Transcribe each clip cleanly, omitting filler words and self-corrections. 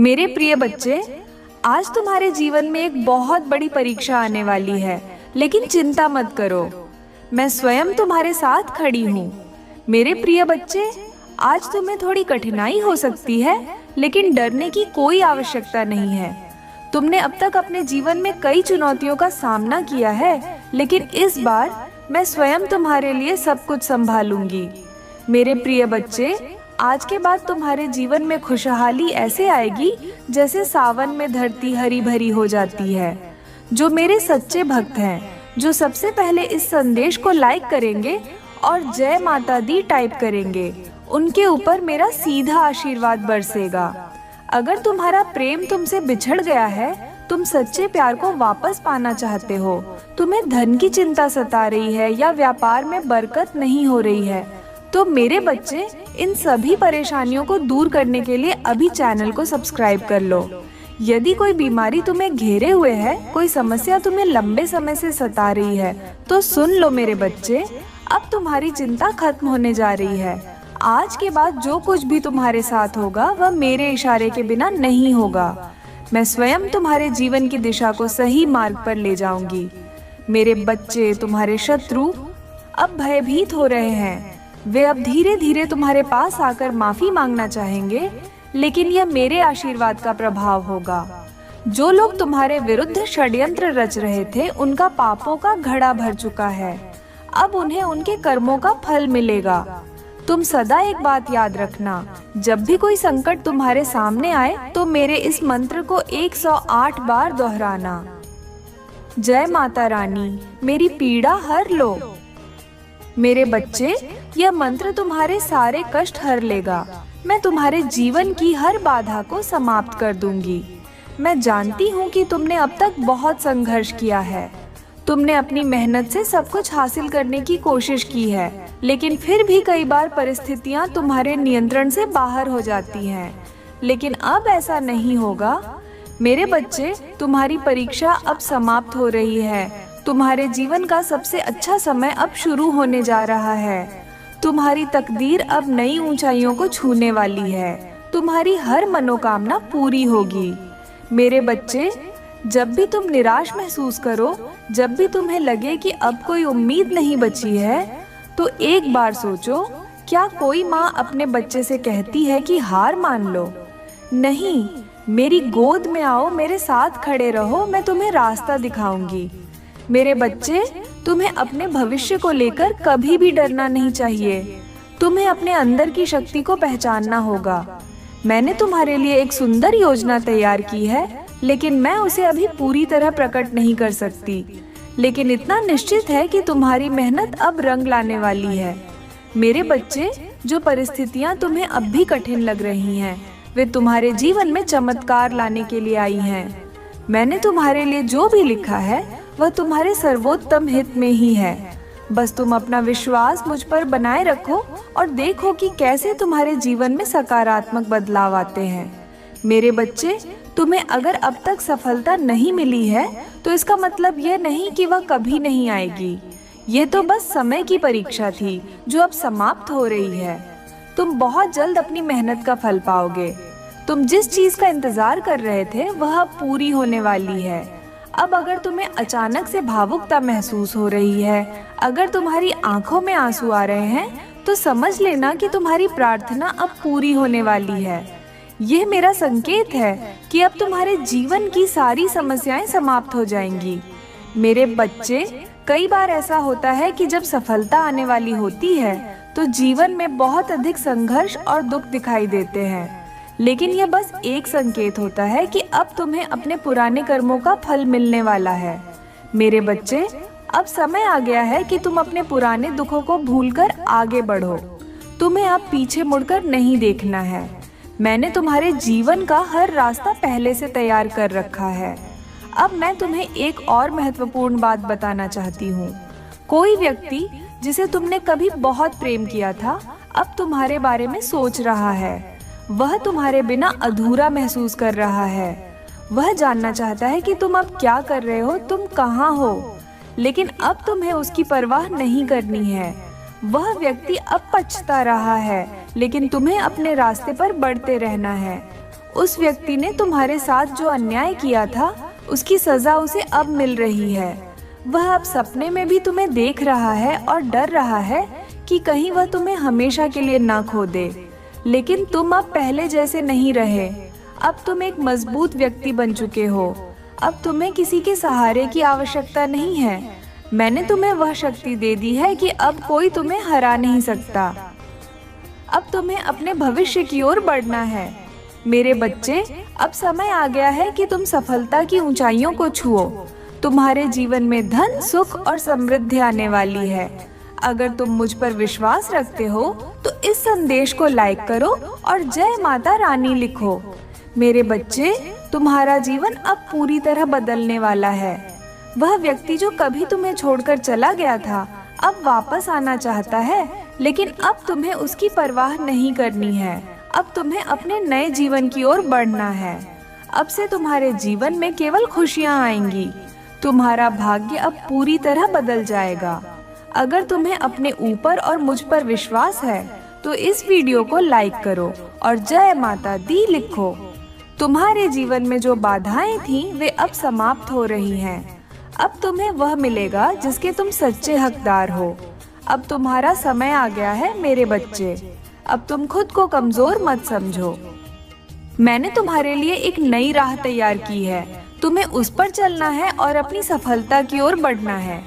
मेरे प्रिय बच्चे, आज तुम्हारे जीवन में एक बहुत बड़ी परीक्षा आने वाली है, लेकिन चिंता मत करो, मैं स्वयं तुम्हारे साथ खड़ी हूँ। मेरे प्रिय बच्चे, आज तुम्हें थोड़ी कठिनाई हो सकती है, लेकिन डरने की कोई आवश्यकता नहीं है। तुमने अब तक अपने जीवन में कई चुनौतियों का सामना किया है, लेकिन इस बार मैं स्वयं तुम्हारे लिए सब कुछ संभालूंगी। मेरे प्रिय बच्चे, आज के बाद तुम्हारे जीवन में खुशहाली ऐसे आएगी जैसे सावन में धरती हरी भरी हो जाती है। जो मेरे सच्चे भक्त हैं, जो सबसे पहले इस संदेश को लाइक करेंगे और जय माता दी टाइप करेंगे, उनके ऊपर मेरा सीधा आशीर्वाद बरसेगा। अगर तुम्हारा प्रेम तुमसे बिछड़ गया है, तुम सच्चे प्यार को वापस पाना चाहते हो, तुम्हें धन की चिंता सता रही है या व्यापार में बरकत नहीं हो रही है, तो मेरे बच्चे, इन सभी परेशानियों को दूर करने के लिए अभी चैनल को सब्सक्राइब कर लो। यदि कोई बीमारी तुम्हें घेरे हुए है, कोई समस्या तुम्हें लंबे समय से सता रही है, तो सुन लो मेरे बच्चे, अब तुम्हारी चिंता खत्म होने जा रही है। आज के बाद जो कुछ भी तुम्हारे साथ होगा वह मेरे इशारे के बिना नहीं होगा। मैं स्वयं तुम्हारे जीवन की दिशा को सही मार्ग पर ले जाऊंगी। मेरे बच्चे, तुम्हारे शत्रु अब भयभीत हो रहे हैं। वे अब धीरे धीरे तुम्हारे पास आकर माफी मांगना चाहेंगे, लेकिन यह मेरे आशीर्वाद का प्रभाव होगा। जो लोग तुम्हारे विरुद्ध षड्यंत्र रच रहे थे, उनका पापों का घड़ा भर चुका है। अब उन्हें उनके कर्मों का फल मिलेगा। तुम सदा एक बात याद रखना, जब भी कोई संकट तुम्हारे सामने आए तो मेरे इस मंत्र को 108 बार दोहराना। जय माता रानी, मेरी पीड़ा हर लो। मेरे बच्चे, यह मंत्र तुम्हारे सारे कष्ट हर लेगा। मैं तुम्हारे जीवन की हर बाधा को समाप्त कर दूंगी। मैं जानती हूँ कि तुमने अब तक बहुत संघर्ष किया है। तुमने अपनी मेहनत से सब कुछ हासिल करने की कोशिश की है, लेकिन फिर भी कई बार परिस्थितियाँ तुम्हारे नियंत्रण से बाहर हो जाती हैं। लेकिन अब ऐसा नहीं होगा। मेरे बच्चे, तुम्हारी परीक्षा अब समाप्त हो रही है। तुम्हारे जीवन का सबसे अच्छा समय अब शुरू होने जा रहा है। तुम्हारी तकदीर अब नई ऊंचाइयों को छूने वाली है। तुम्हारी हर मनोकामना पूरी होगी। मेरे बच्चे, जब भी तुम निराश महसूस करो, जब भी तुम्हें लगे कि अब कोई उम्मीद नहीं बची है, तो एक बार सोचो, क्या कोई माँ अपने बच्चे से कहती है कि हार मान लो? नहीं, मेरी गोद में आओ, मेरे साथ खड़े रहो, मैं तुम्हें रास्ता दिखाऊंगी। मेरे बच्चे, तुम्हें अपने भविष्य को लेकर कभी भी डरना नहीं चाहिए। तुम्हें अपने अंदर की शक्ति को पहचानना होगा। मैंने तुम्हारे लिए एक सुंदर योजना तैयार की है, लेकिन मैं उसे अभी पूरी तरह प्रकट नहीं कर सकती। लेकिन इतना निश्चित है कि तुम्हारी मेहनत अब रंग लाने वाली है। मेरे बच्चे, जो परिस्थितियाँ तुम्हें अब भी कठिन लग रही हैं, वे तुम्हारे जीवन में चमत्कार लाने के लिए आई हैं। मैंने तुम्हारे लिए जो भी लिखा है वह तुम्हारे सर्वोत्तम हित में ही है। बस तुम अपना विश्वास मुझ पर बनाए रखो और देखो कि कैसे तुम्हारे जीवन में सकारात्मक बदलाव आते हैं। मेरे बच्चे, तुम्हें अगर अब तक सफलता नहीं मिली है, तो इसका मतलब यह नहीं कि वह कभी नहीं आएगी। यह तो बस समय की परीक्षा थी, जो अब समाप्त हो रही है। तुम बहुत जल्द अपनी मेहनत का फल पाओगे। तुम जिस चीज का इंतजार कर रहे थे, वह अब पूरी होने वाली है। अब अगर तुम्हें अचानक से भावुकता महसूस हो रही है, अगर तुम्हारी आंखों में आंसू आ रहे हैं, तो समझ लेना कि तुम्हारी प्रार्थना अब पूरी होने वाली है। यह मेरा संकेत है कि अब तुम्हारे जीवन की सारी समस्याएं समाप्त हो जाएंगी। मेरे बच्चे, कई बार ऐसा होता है कि जब सफलता आने वाली होती है, तो जीवन में बहुत अधिक संघर्ष और दुख दिखाई देते हैं। लेकिन यह बस एक संकेत होता है कि अब तुम्हें अपने पुराने कर्मों का फल मिलने वाला है। मेरे बच्चे, अब समय आ गया है कि तुम अपने पुराने दुखों को भूलकर आगे बढ़ो। तुम्हें अब पीछे मुड़कर नहीं देखना है। मैंने तुम्हारे जीवन का हर रास्ता पहले से तैयार कर रखा है। अब मैं तुम्हें एक और महत्वपूर्ण बात बताना चाहती हूँ। कोई व्यक्ति जिसे तुमने कभी बहुत प्रेम किया था, अब तुम्हारे बारे में सोच रहा है। वह तुम्हारे बिना अधूरा महसूस कर रहा है। वह जानना चाहता है कि तुम अब क्या कर रहे हो, तुम कहाँ हो। लेकिन अब तुम्हें उसकी परवाह नहीं करनी है। वह व्यक्ति अब पछता रहा है, लेकिन तुम्हें अपने रास्ते पर बढ़ते रहना है। उस व्यक्ति ने तुम्हारे साथ जो अन्याय किया था उसकी सजा उसे अब मिल रही है। वह अब सपने में भी तुम्हें देख रहा है और डर रहा है कि कहीं वह तुम्हें हमेशा के लिए ना खो दे। लेकिन तुम अब पहले जैसे नहीं रहे। अब तुम एक मजबूत व्यक्ति बन चुके हो। अब तुम्हें किसी के सहारे की आवश्यकता नहीं है। मैंने तुम्हें वह शक्ति दे दी है कि अब कोई तुम्हें हरा नहीं सकता। अब तुम्हें अपने भविष्य की ओर बढ़ना है। मेरे बच्चे, अब समय आ गया है कि तुम सफलता की ऊंचाइयों को छुओ। तुम्हारे जीवन में धन, सुख और समृद्धि आने वाली है। अगर तुम मुझ पर विश्वास रखते हो तो इस संदेश को लाइक करो और जय माता रानी लिखो। मेरे बच्चे, तुम्हारा जीवन अब पूरी तरह बदलने वाला है। वह व्यक्ति जो कभी तुम्हें छोड़कर चला गया था अब वापस आना चाहता है, लेकिन अब तुम्हें उसकी परवाह नहीं करनी है। अब तुम्हें अपने नए जीवन की ओर बढ़ना है। अब से तुम्हारे जीवन में केवल खुशियां आएंगी। तुम्हारा भाग्य अब पूरी तरह बदल जाएगा। अगर तुम्हें अपने ऊपर और मुझ पर विश्वास है तो इस वीडियो को लाइक करो और जय माता दी लिखो। तुम्हारे जीवन में जो बाधाएं थीं वे अब समाप्त हो रही हैं। अब तुम्हें वह मिलेगा जिसके तुम सच्चे हकदार हो। अब तुम्हारा समय आ गया है मेरे बच्चे। अब तुम खुद को कमजोर मत समझो। मैंने तुम्हारे लिए एक नई राह तैयार की है। तुम्हें उस पर चलना है और अपनी सफलता की ओर बढ़ना है।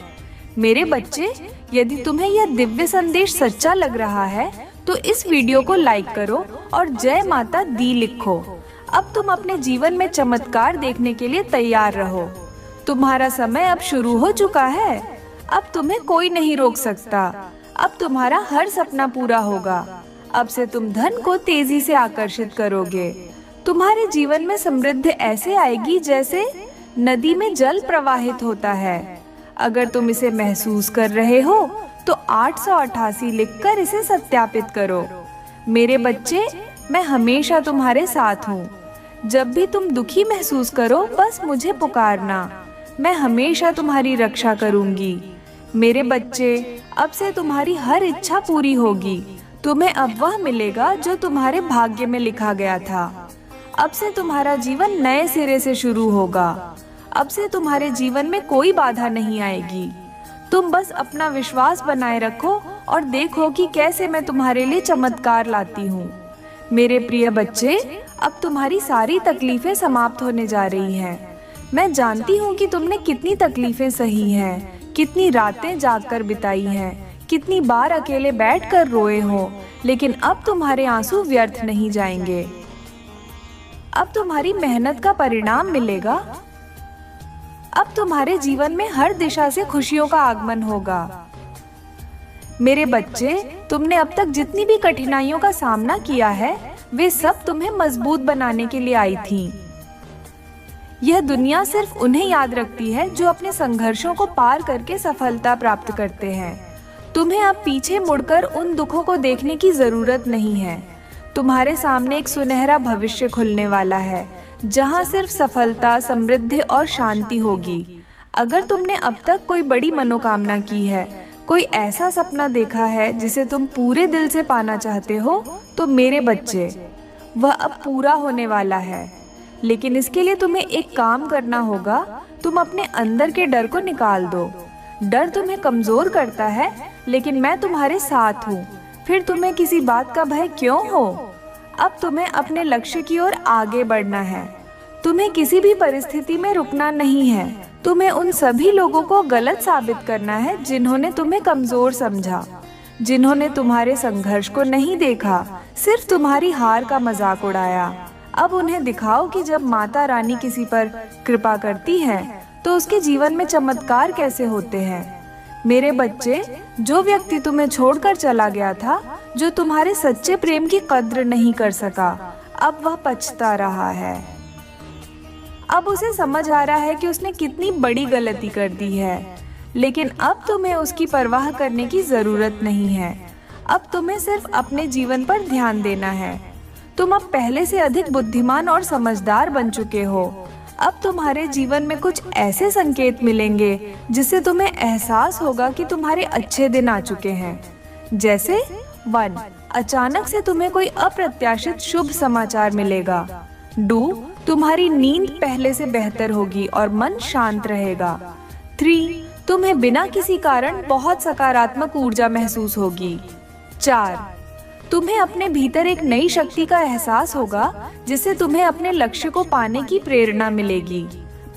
मेरे बच्चे, यदि तुम्हें यह दिव्य संदेश सच्चा लग रहा है तो इस वीडियो को लाइक करो और जय माता दी लिखो। अब तुम अपने जीवन में चमत्कार देखने के लिए तैयार रहो। तुम्हारा समय अब शुरू हो चुका है। अब तुम्हें कोई नहीं रोक सकता। अब तुम्हारा हर सपना पूरा होगा। अब से तुम धन को तेजी से आकर्षित करोगे। तुम्हारे जीवन में समृद्धि ऐसे आएगी जैसे नदी में जल प्रवाहित होता है। अगर तुम इसे महसूस कर रहे हो तो 888 लिखकर इसे सत्यापित करो। मेरे बच्चे, मैं हमेशा तुम्हारे साथ हूँ। जब भी तुम दुखी महसूस करो बस मुझे पुकारना। मैं हमेशा तुम्हारी रक्षा करूंगी। मेरे बच्चे, अब से तुम्हारी हर इच्छा पूरी होगी। तुम्हें अब वह मिलेगा जो तुम्हारे भाग्य में लिखा गया था। अब से तुम्हारा जीवन नए सिरे से शुरू होगा। अब से तुम्हारे जीवन में कोई बाधा नहीं आएगी। तुम बस अपना विश्वास बनाए रखो और देखो कि कैसे मैं तुम्हारे लिए चमत्कार लाती हूँ। मेरे प्रिय बच्चे, अब तुम्हारी सारी तकलीफें समाप्त होने जा रही हैं। मैं जानती हूँ कि तुमने कितनी तकलीफें सही हैं, कितनी रातें जागकर बिताई हैं, कितनी बार अकेले बैठकर रोए हो, लेकिन अब तुम्हारे आंसू व्यर्थ नहीं जाएंगे। अब तुम्हारी मेहनत का परिणाम मिलेगा। अब तुम्हारे जीवन में हर दिशा से खुशियों का आगमन होगा। मेरे बच्चे, तुमने अब तक जितनी भी कठिनाइयों का सामना किया है वे सब तुम्हें मजबूत बनाने के लिए आई थीं। यह दुनिया सिर्फ उन्हें याद रखती है जो अपने संघर्षों को पार करके सफलता प्राप्त करते हैं। तुम्हें अब पीछे मुड़कर उन दुखों को देखने की जरूरत नहीं है। तुम्हारे सामने एक सुनहरा भविष्य खुलने वाला है जहां सिर्फ सफलता, समृद्धि और शांति होगी। अगर तुमने अब तक कोई बड़ी मनोकामना की है, कोई ऐसा सपना देखा है जिसे तुम पूरे दिल से पाना चाहते हो, तो मेरे बच्चे, वह अब पूरा होने वाला है। लेकिन इसके लिए तुम्हें एक काम करना होगा। तुम अपने अंदर के डर को निकाल दो। डर तुम्हें कमजोर करता है, लेकिन मैं तुम्हारे साथ हूँ। फिर तुम्हें किसी बात का भय क्यों हो? अब तुम्हें अपने लक्ष्य की ओर आगे बढ़ना है। तुम्हें किसी भी परिस्थिति में रुकना नहीं है। तुम्हें उन सभी लोगों को गलत साबित करना है जिन्होंने तुम्हें कमजोर समझा, जिन्होंने तुम्हारे संघर्ष को नहीं देखा, सिर्फ तुम्हारी हार का मजाक उड़ाया। अब उन्हें दिखाओ कि जब माता रानी किसी पर कृपा करती है तो उसके जीवन में चमत्कार कैसे होते हैं। मेरे बच्चे, जो व्यक्ति तुम्हें छोड़कर चला गया था, जो तुम्हारे सच्चे प्रेम की कद्र नहीं कर सका, अब वह पछता रहा है। अब उसे समझ आ रहा है कि उसने कितनी बड़ी गलती कर दी है। लेकिन अब तुम्हें उसकी परवाह करने की जरूरत नहीं है। अब तुम्हें सिर्फ अपने जीवन पर ध्यान देना है। तुम अब पहले से अधिक बुद्धिमान और समझदार बन चुके हो। अब तुम्हारे जीवन में कुछ ऐसे संकेत मिलेंगे जिससे तुम्हें एहसास होगा कि तुम्हारे अच्छे दिन आ चुके हैं। जैसे 1, अचानक से तुम्हें कोई अप्रत्याशित शुभ समाचार मिलेगा। डू, तुम्हारी नींद पहले से बेहतर होगी और मन शांत रहेगा। 3, तुम्हें बिना किसी कारण बहुत सकारात्मक ऊर्जा महसूस होगी। 4, तुम्हें अपने भीतर एक नई शक्ति का एहसास होगा जिससे तुम्हें अपने लक्ष्य को पाने की प्रेरणा मिलेगी।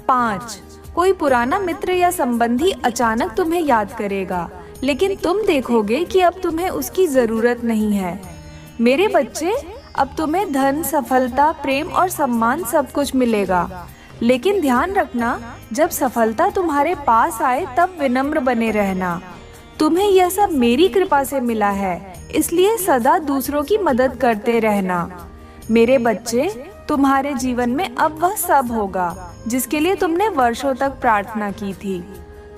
5, कोई पुराना मित्र या संबंधी अचानक तुम्हें याद करेगा, लेकिन तुम देखोगे कि अब तुम्हें उसकी जरूरत नहीं है। मेरे बच्चे, अब तुम्हें धन, सफलता, प्रेम और सम्मान सब कुछ मिलेगा, लेकिन ध्यान रखना, जब सफलता तुम्हारे पास आए तब विनम्र बने रहना। तुम्हें यह सब मेरी कृपा से मिला है, इसलिए सदा दूसरों की मदद करते रहना। मेरे बच्चे, तुम्हारे जीवन में अब वह सब होगा जिसके लिए तुमने वर्षों तक प्रार्थना की थी।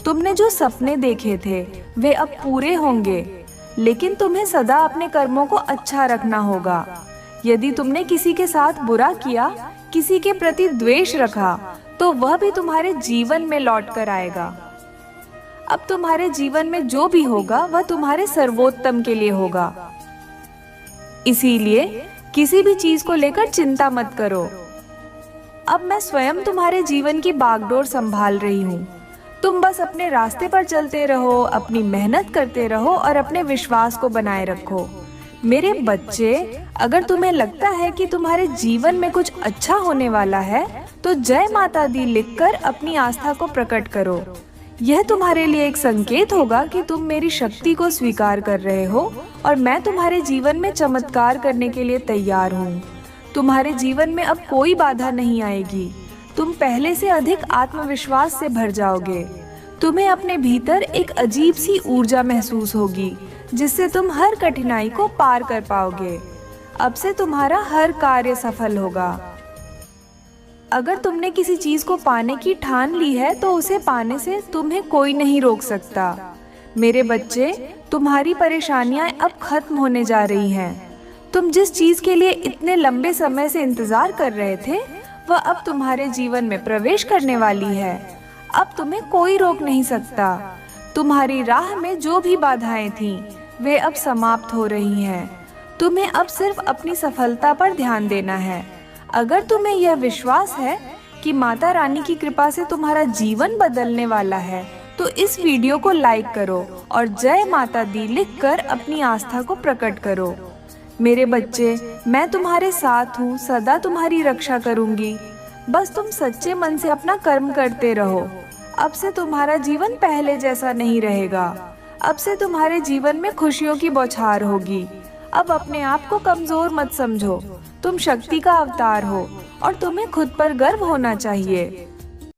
तुमने जो सपने देखे थे वे अब पूरे होंगे, लेकिन तुम्हें सदा अपने कर्मों को अच्छा रखना होगा। यदि तुमने किसी के साथ बुरा किया, किसी के प्रति द्वेष रखा, तो वह भी तुम्हारे जीवन में लौट कर आएगा। अब तुम्हारे जीवन में जो भी होगा वह तुम्हारे सर्वोत्तम के लिए होगा। इसीलिए किसी भी चीज को लेकर चिंता मत करो। अब मैं स्वयं तुम्हारे जीवन की बागडोर संभाल रही हूँ। तुम बस अपने रास्ते पर चलते रहो, अपनी मेहनत करते रहो और अपने विश्वास को बनाए रखो। मेरे बच्चे, अगर तुम्हें लगता है कि तुम्हारे जीवन में कुछ अच्छा होने वाला है, तो जय माता दी लिखकर अपनी आस्था को प्रकट करो। यह तुम्हारे लिए एक संकेत होगा कि तुम मेरी शक्ति को स्वीकार कर रहे हो और मैं तुम्हारे जीवन में चमत्कार करने के लिए तैयार हूँ। तुम्हारे जीवन में अब कोई बाधा नहीं आएगी। तुम पहले से अधिक आत्मविश्वास से भर जाओगे। तुम्हें अपने भीतर एक अजीब सी ऊर्जा महसूस होगी जिससे तुम हर कठिनाई को पार कर पाओगे। अब से तुम्हारा हर कार्य सफल होगा। अगर तुमने किसी चीज को पाने की ठान ली है तो उसे पाने से तुम्हें कोई नहीं रोक सकता। मेरे बच्चे, तुम्हारी परेशानियां अब खत्म होने जा रही हैं। तुम जिस चीज के लिए इतने लंबे समय से इंतजार कर रहे थे, वह अब तुम्हारे जीवन में प्रवेश करने वाली है। अब तुम्हें कोई रोक नहीं सकता। तुम्हारी राह में जो भी बाधाएं थीं, वे अब समाप्त हो रही हैं। तुम्हें अब सिर्फ अपनी सफलता पर ध्यान देना है। अगर तुम्हें यह विश्वास है कि माता रानी की कृपा से तुम्हारा जीवन बदलने वाला है, तो इस वीडियो को लाइक करो और जय माता दी लिखकर अपनी आस्था को प्रकट करो। मेरे बच्चे, मैं तुम्हारे साथ हूँ, सदा तुम्हारी रक्षा करूंगी। बस तुम सच्चे मन से अपना कर्म करते रहो। अब से तुम्हारा जीवन पहले जैसा नहीं रहेगा। अब से तुम्हारे जीवन में खुशियों की बौछार होगी। अब अपने आप को कमजोर मत समझो। तुम शक्ति का अवतार हो और तुम्हें खुद पर गर्व होना चाहिए।